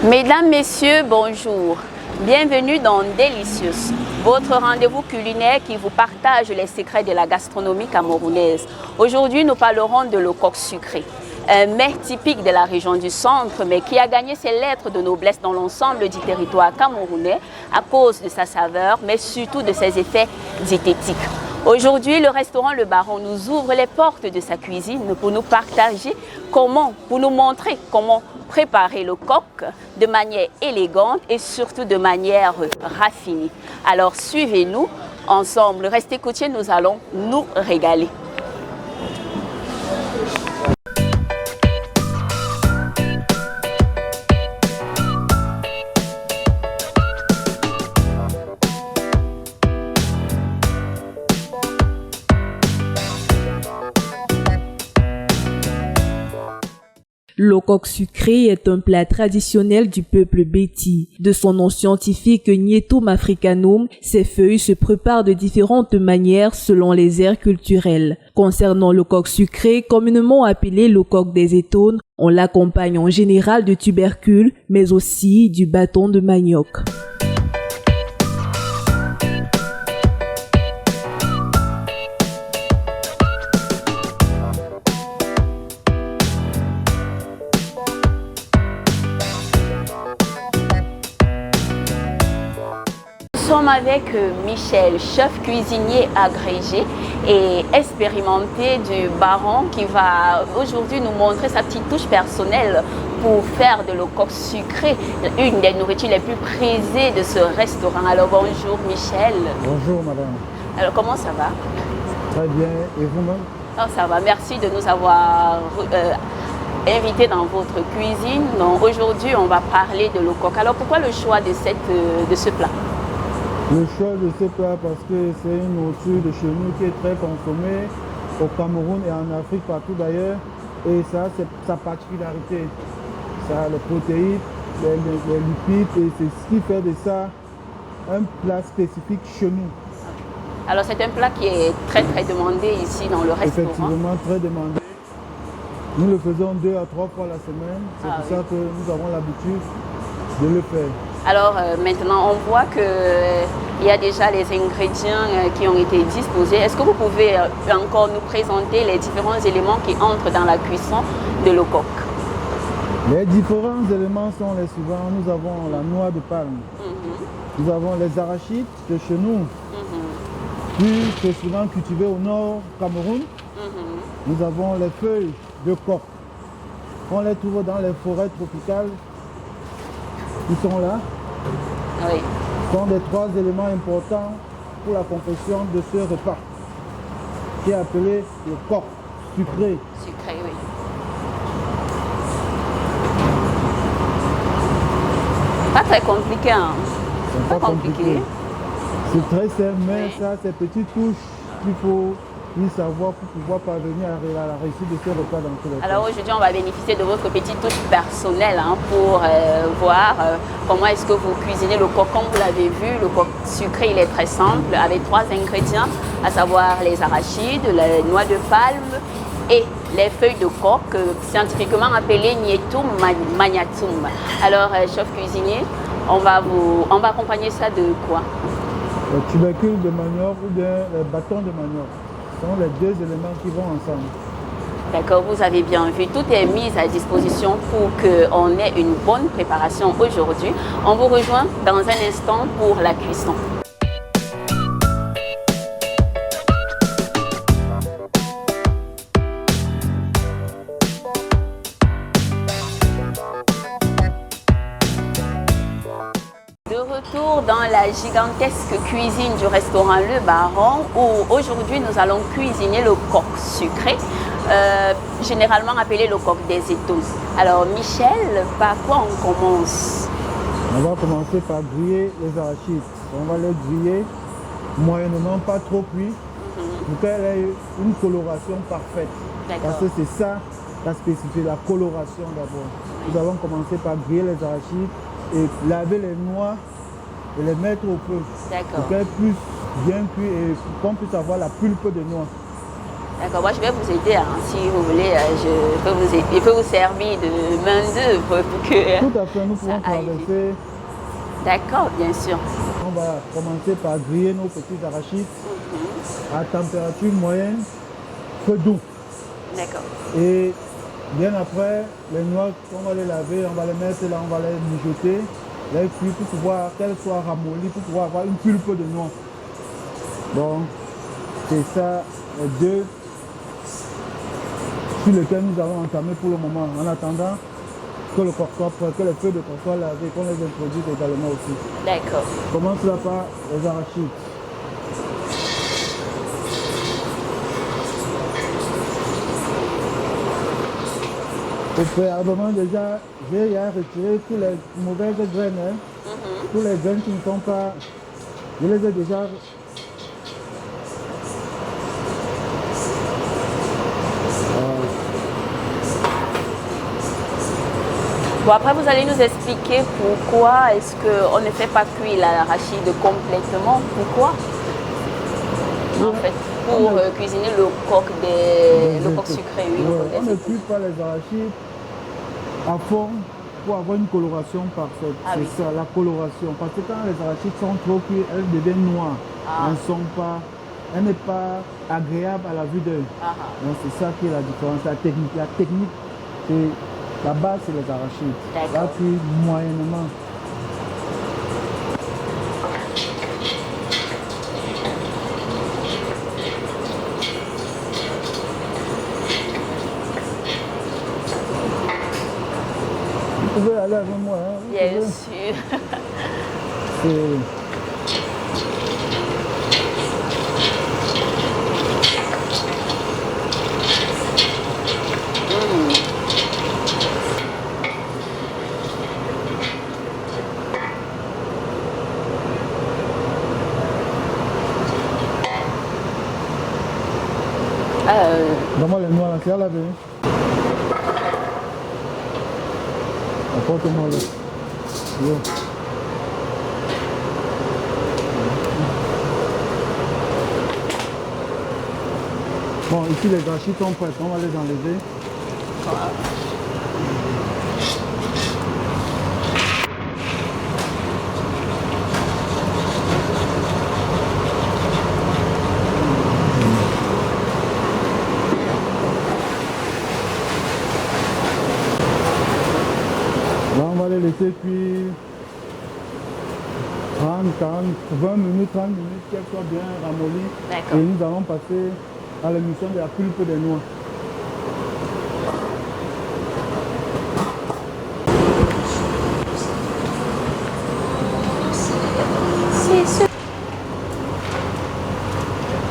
Mesdames, Messieurs, bonjour. Bienvenue dans Delicious, votre rendez-vous culinaire qui vous partage les secrets de la gastronomie camerounaise. Aujourd'hui, nous parlerons de le coq sucré, un mets typique de la région du centre, mais qui a gagné ses lettres de noblesse dans l'ensemble du territoire camerounais à cause de sa saveur, mais surtout de ses effets diététiques. Aujourd'hui, le restaurant Le Baron nous ouvre les portes de sa cuisine pour nous partager pour nous montrer comment préparer le coq de manière élégante et surtout de manière raffinée. Alors suivez-nous ensemble, restez coachés, nous allons nous régaler. Le coq sucré est un plat traditionnel du peuple Béti. De son nom scientifique Nyetum africanum, ces feuilles se préparent de différentes manières selon les aires culturelles. Concernant le coq sucré, communément appelé le coq des étones, on l'accompagne en général de tubercules, mais aussi du bâton de manioc. Nous sommes avec Michel, chef cuisinier agrégé et expérimenté du Baron qui va aujourd'hui nous montrer sa petite touche personnelle pour faire de le coq sucré une des nourritures les plus prisées de ce restaurant. Alors bonjour Michel. Bonjour madame. Alors comment ça va? Très bien, et vous-même? Oh, ça va, merci de nous avoir invité dans votre cuisine. Donc aujourd'hui on va parler de le coq. Alors pourquoi le choix de ce plat? Le choix de ce plat parce que c'est une nourriture de chez nous qui est très consommée au Cameroun et en Afrique, partout d'ailleurs. Et ça, c'est sa particularité. Ça a les protéines, les lipides, et c'est ce qui fait de ça un plat spécifique chez nous. Alors c'est un plat qui est très demandé ici dans le restaurant. Effectivement, très demandé. Nous le faisons 2 à 3 fois la semaine. C'est pour ça que nous avons l'habitude de le faire. Alors maintenant, on voit qu'il y a déjà les ingrédients qui ont été disposés. Est-ce que vous pouvez encore nous présenter les différents éléments qui entrent dans la cuisson de le coq? Les différents éléments sont les suivants. Nous avons la noix de palme. Nous avons les arachides de chez nous. Puis c'est souvent cultivé au nord Cameroun. Nous avons les feuilles de coq. On les trouve dans les forêts tropicales. Ils sont là. Oui. Ce sont les 3 éléments importants pour la confection de ce repas, qui est appelé le coq sucré. Sucré, oui. Pas très compliqué, hein? C'est pas compliqué. C'est très simple, mais ça, c'est petites touches qu'il faut y savoir pour pouvoir parvenir à la réussite de ce repas dans tous les cas. Alors aujourd'hui, on va bénéficier de votre petite touche personnelle pour voir comment est-ce que vous cuisinez le coq. Comme vous l'avez vu, le coq sucré, il est très simple, avec 3 ingrédients, à savoir les arachides, les noix de palme et les feuilles de coq, scientifiquement appelées Nyetum maniatum. Alors, chef cuisinier, on va accompagner ça de quoi? Le tubercule de manioc ou bien les bâtons de manioc. Ce sont les 2 éléments qui vont ensemble. D'accord, vous avez bien vu, tout est mis à disposition pour qu'on ait une bonne préparation aujourd'hui. On vous rejoint dans un instant pour la cuisson. De retour dans la gigantesque cuisine du restaurant Le Baron où aujourd'hui nous allons cuisiner le coq sucré, généralement appelé le coq des étones. Alors Michel, par quoi on commence? On va commencer par griller les arachides. On va les griller moyennement, pas trop cuit, pour qu'elle ait une coloration parfaite. Parce que c'est ça la spécificité, la coloration d'abord. Nous allons commencer par griller les arachides et laver les noix et les mettre au feu pour qu'elles puissent bien cuire et qu'on puisse avoir la pulpe de noix. D'accord, moi je vais vous aider, hein. Si vous voulez, je peux vous servir de main d'œuvre pour que... Tout à fait, nous pouvons traverser. D'accord, bien sûr. On va commencer par griller nos petits arachides à température moyenne, feu doux. D'accord. Et bien après, les noix, on va les laver, on va les mettre là, on va les mijoter, les cuire pour pouvoir qu'elles soient ramollies, pour pouvoir avoir une pulpe de noix. Donc, c'est ça, les deux sur lesquels nous allons entamer pour le moment, en attendant que le coq soit prêt, que les feux de coq soient lavés, qu'on les introduise également aussi. D'accord. On commence là par les arachides. Au préalablement déjà, j'ai retiré toutes les mauvaises graines, hein. Tous les graines qui ne sont pas, je les ai déjà. Bon, après, vous allez nous expliquer pourquoi est-ce qu'on ne fait pas cuire l'arachide complètement. Pourquoi? En fait, pour cuisiner le coq sucré, oui. Ouais, on ne cuit pas les arachides à fond pour avoir une coloration parfaite. Ah, c'est oui. ça, la coloration. Parce que quand les arachides sont trop cuits, elles deviennent noires. Ah. Elle n'est pas agréable à la vue d'œil. Donc c'est ça qui est la différence. La technique, c'est la base, c'est les arachides. D'accord. Là, cuit moyennement. Vous pouvez aller avec moi. Hein? Bien sûr. Donne-moi les noix là, c'est à laver. Apporte-moi là. Yeah. Bon, ici les arachides sont prêts, on va les enlever. Là, on va les laisser cuire 30, 40, 20 minutes, 30 minutes, qu'elles soient bien ramollies. D'accord. Et nous allons passer à l'émission de la pulpe des noix.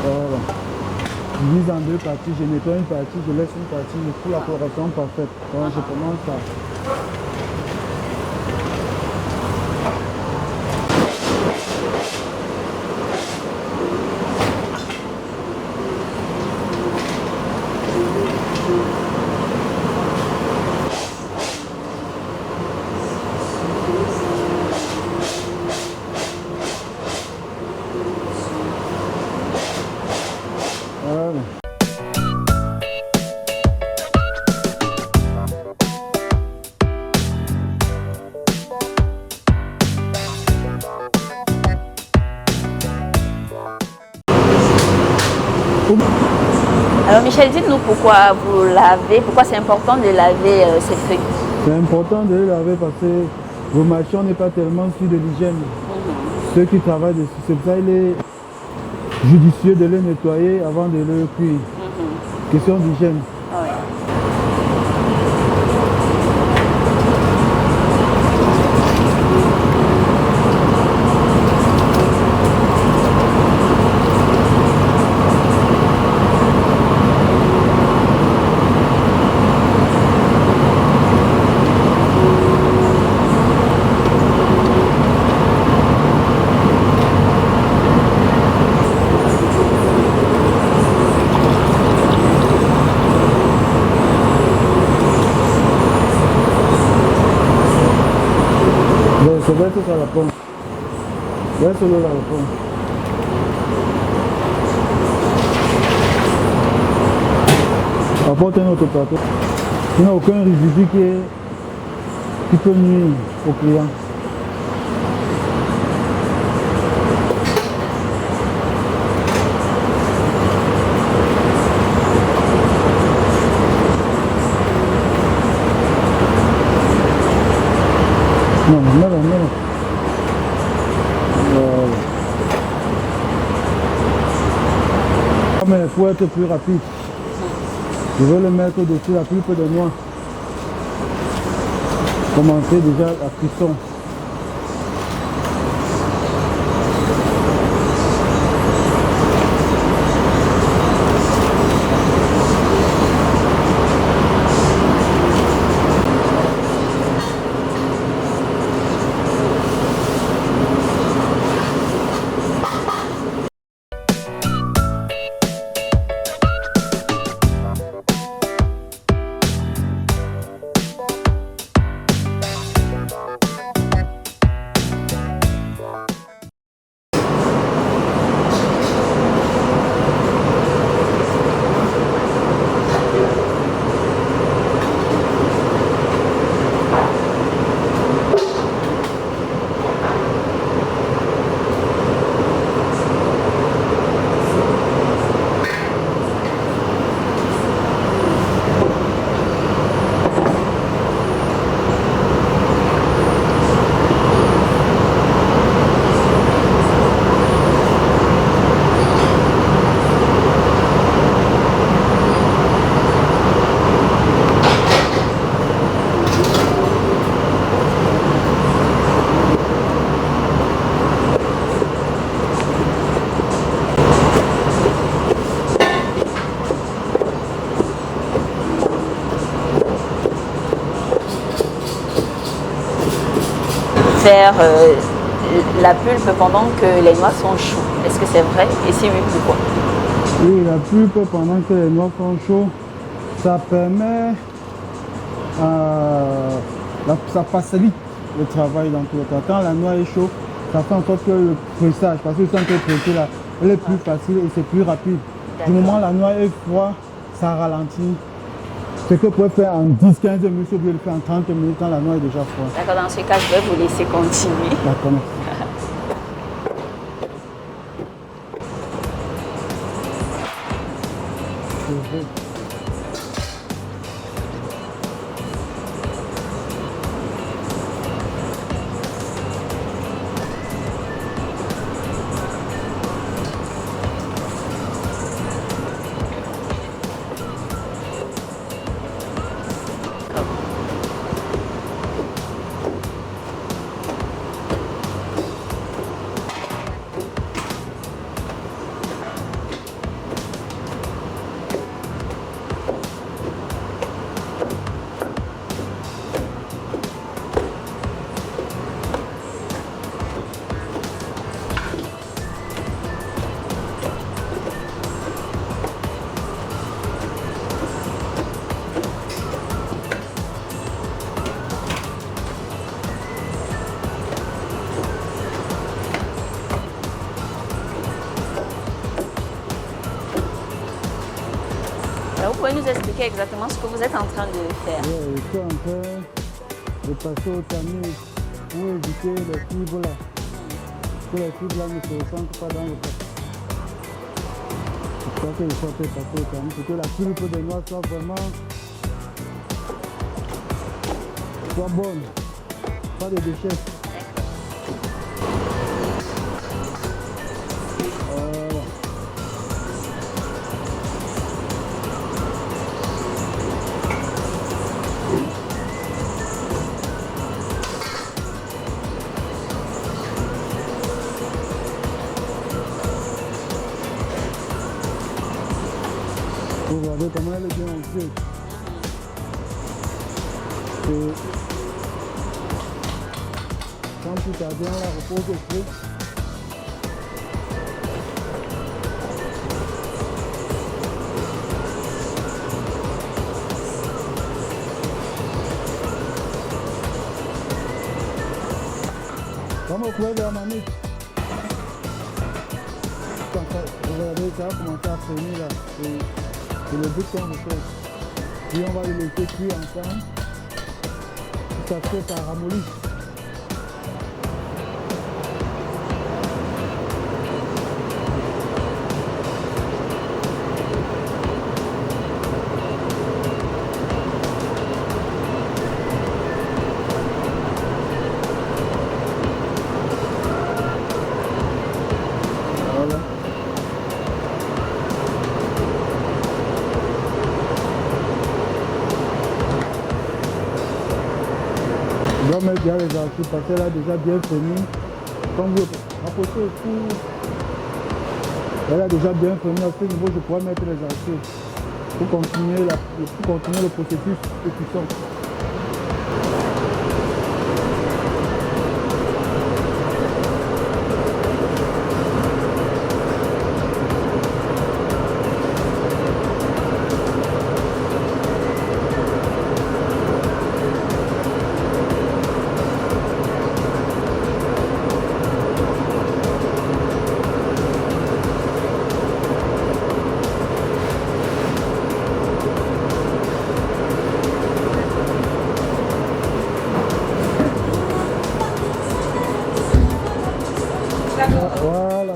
Voilà. Je divise en deux parties, je nettoie une partie, je laisse une partie pour la coloration parfaite. Donc je commence à... Voilà. Alors Michel, dites-nous pourquoi vous lavez, pourquoi c'est important de laver ces feuilles. C'est important de les laver parce que vos machins n'est pas tellement sûr de l'hygiène. Ceux qui travaillent dessus, c'est pour ça qu'il est judicieux de les nettoyer avant de les cuire. Question d'hygiène. Ouais. Se verse a la pompe. Verselo a la pompe. Apporte un autre plateau. Il n'y a aucun résidu qui peut nuire au client. Non, non. Mais il faut être plus rapide. Je vais le mettre au-dessus la pulpe de noix. Commencer déjà la cuisson. Faire la pulpe pendant que les noix sont chaudes. Est-ce que c'est vrai? Et si oui, pourquoi? Oui, la pulpe pendant que les noix sont chaudes, ça permet, ça facilite le travail dans tout le temps. Quand la noix est chaude, ça fait en sorte que le pressage, parce que quand tu es pressé là, elle est plus facile et c'est plus rapide. Du moment où la noix est froide, ça ralentit. Ce que vous pouvez faire en 10-15 minutes, vous pouvez le faire en 30 minutes quand la noix est déjà froide. D'accord, dans ce cas, je vais vous laisser continuer. D'accord. Alors, vous pouvez nous expliquer exactement ce que vous êtes en train de faire? Oui, je suis en train de passer au tamis pour éviter les fibres là. Que les fibres là ne se ressentent pas dans le plat. C'est pour ça que je suis en train de passer au tamis, pour que la pulpe de noix soit vraiment bonne. Pas de déchets. Vous regardez comment elle est bien ancrée. Quand tout a bien la repose au feu. Comment vous pouvez vers ma nuque. Regardez, ça va commencer à freiner là. C'est le but qu'on veut faire. Puis on va le laisser cuire ensemble. Ça fait ça ramollit. Je dois mettre bien les archives parce qu'elle a déjà bien fini. Quand vous rapprochez autour, elle a déjà bien fini. À ce niveau, je pourrais mettre les archives pour continuer le processus de cuisson. Voilà.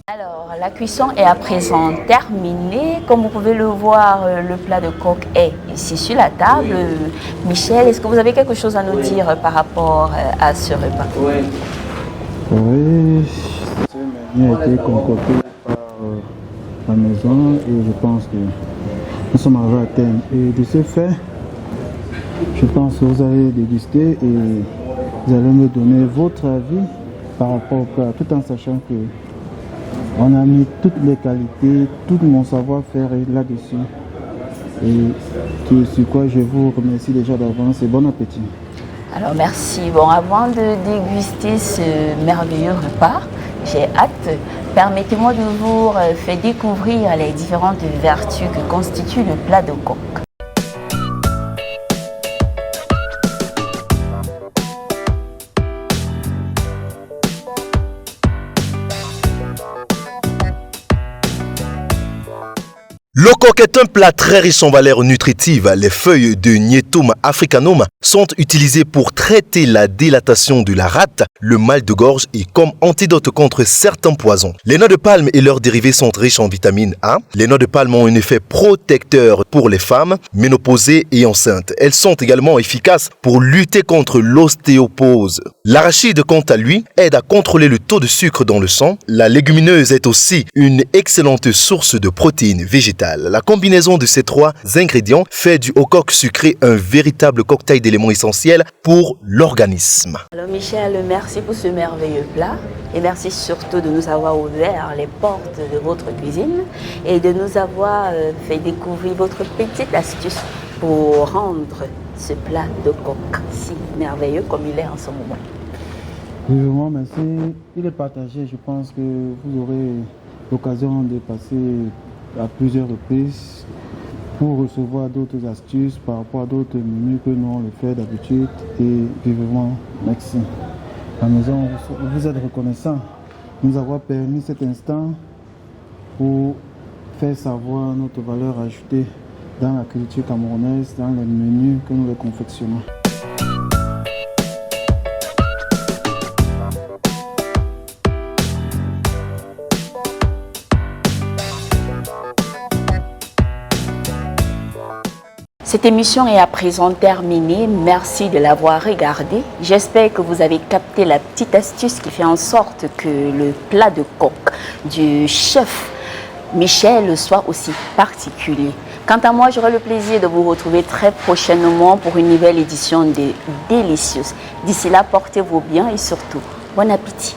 Alors, la cuisson est à présent terminée. Comme vous pouvez le voir, le plat de coq est ici sur la table. Michel, est-ce que vous avez quelque chose à nous dire par rapport à ce repas? Oui, ce menu a été concocté par la maison et je pense que nous sommes arrivés à terme. Et de ce fait, je pense que vous allez déguster et vous allez me donner votre avis par rapport au plat, tout en sachant que on a mis toutes les qualités, tout mon savoir-faire là-dessus. Et sur quoi je vous remercie déjà d'avance et bon appétit. Alors merci. Bon, avant de déguster ce merveilleux repas, j'ai hâte. Permettez-moi de vous faire découvrir les différentes vertus que constitue le plat de coq. Le coq est un plat très riche en valeurs nutritives. Les feuilles de Nyetum africanum sont utilisées pour traiter la dilatation de la rate, le mal de gorge et comme antidote contre certains poisons. Les noix de palme et leurs dérivés sont riches en vitamine A. Les noix de palme ont un effet protecteur pour les femmes ménopausées et enceintes. Elles sont également efficaces pour lutter contre l'ostéoporose. L'arachide, quant à lui, aide à contrôler le taux de sucre dans le sang. La légumineuse est aussi une excellente source de protéines végétales. La combinaison de ces trois ingrédients fait du haut coq sucré un véritable cocktail d'éléments essentiels pour l'organisme. Alors Michel, merci pour ce merveilleux plat et merci surtout de nous avoir ouvert les portes de votre cuisine et de nous avoir fait découvrir votre petite astuce pour rendre ce plat de coq si merveilleux comme il est en ce moment. Vivement, merci. Il est partagé. Je pense que vous aurez l'occasion de passer à plusieurs reprises pour recevoir d'autres astuces par rapport à d'autres menus que nous on le fait d'habitude. Et vivement, merci. La maison, vous êtes reconnaissant nous avoir permis cet instant pour faire savoir notre valeur ajoutée dans la culture camerounaise, dans les menus que nous les confectionnons. Cette émission est à présent terminée. Merci de l'avoir regardée. J'espère que vous avez capté la petite astuce qui fait en sorte que le plat de coq du chef Michel soit aussi particulier. Quant à moi, j'aurai le plaisir de vous retrouver très prochainement pour une nouvelle édition de Délicieuses. D'ici là, portez-vous bien et surtout, bon appétit.